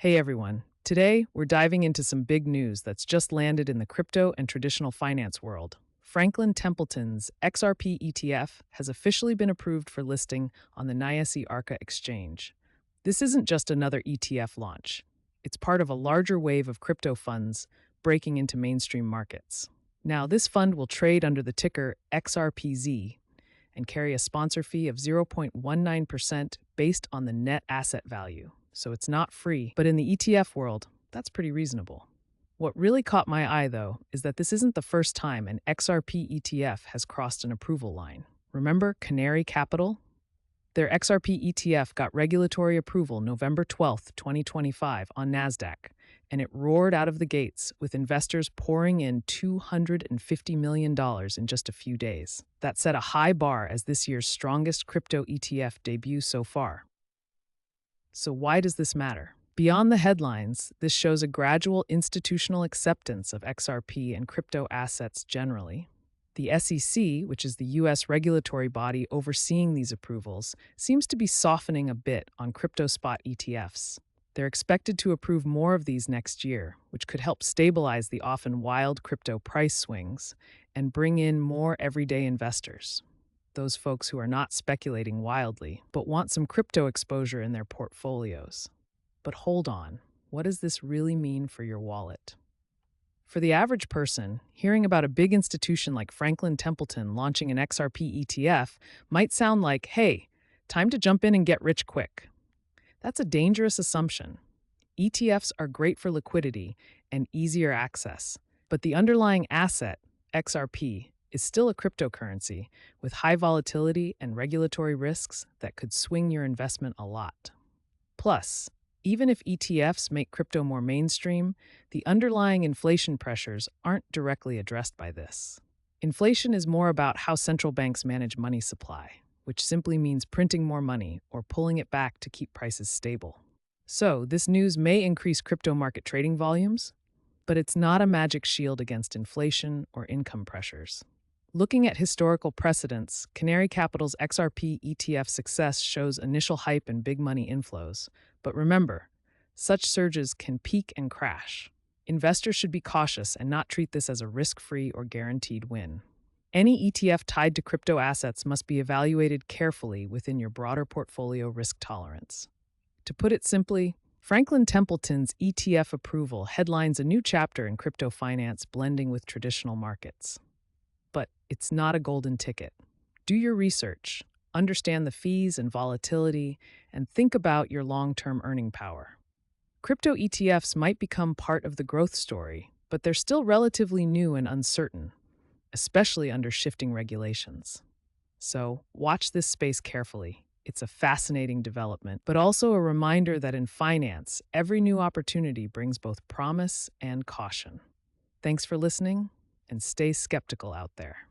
Hey everyone. Today, we're diving into some big news that's just landed in the crypto and traditional finance world. Franklin Templeton's XRP ETF has officially been approved for listing on the NYSE Arca exchange. This isn't just another ETF launch. It's part of a larger wave of crypto funds breaking into mainstream markets. Now, this fund will trade under the ticker XRPZ and carry a sponsor fee of 0.19% based on the net asset value. So it's not free, but in the ETF world, that's pretty reasonable. What really caught my eye, though, is that this isn't the first time an XRP ETF has crossed an approval line. Remember Canary Capital? Their XRP ETF got regulatory approval November 12th, 2025 on NASDAQ, and it roared out of the gates with investors pouring in $250 million in just a few days. That set a high bar as this year's strongest crypto ETF debut so far. So why does this matter? Beyond the headlines, this shows a gradual institutional acceptance of XRP and crypto assets generally. The SEC, which is the U.S. regulatory body overseeing these approvals, seems to be softening a bit on crypto spot ETFs. They're expected to approve more of these next year, which could help stabilize the often wild crypto price swings and bring in more everyday investors. Those folks who are not speculating wildly, but want some crypto exposure in their portfolios. But hold on, what does this really mean for your wallet? For the average person, hearing about a big institution like Franklin Templeton launching an XRP ETF might sound like, hey, time to jump in and get rich quick. That's a dangerous assumption. ETFs are great for liquidity and easier access, but the underlying asset, XRP, is still a cryptocurrency with high volatility and regulatory risks that could swing your investment a lot. Plus, even if ETFs make crypto more mainstream, the underlying inflation pressures aren't directly addressed by this. Inflation is more about how central banks manage money supply, which simply means printing more money or pulling it back to keep prices stable. So, this news may increase crypto market trading volumes, but it's not a magic shield against inflation or income pressures. Looking at historical precedents, Canary Capital's XRP ETF success shows initial hype and big money inflows. But remember, such surges can peak and crash. Investors should be cautious and not treat this as a risk-free or guaranteed win. Any ETF tied to crypto assets must be evaluated carefully within your broader portfolio risk tolerance. To put it simply, Franklin Templeton's ETF approval headlines a new chapter in crypto finance blending with traditional markets. But it's not a golden ticket. Do your research, understand the fees and volatility, and think about your long-term earning power. Crypto ETFs might become part of the growth story, but they're still relatively new and uncertain, especially under shifting regulations. So, watch this space carefully. It's a fascinating development, but also a reminder that in finance, every new opportunity brings both promise and caution. Thanks for listening, and stay skeptical out there.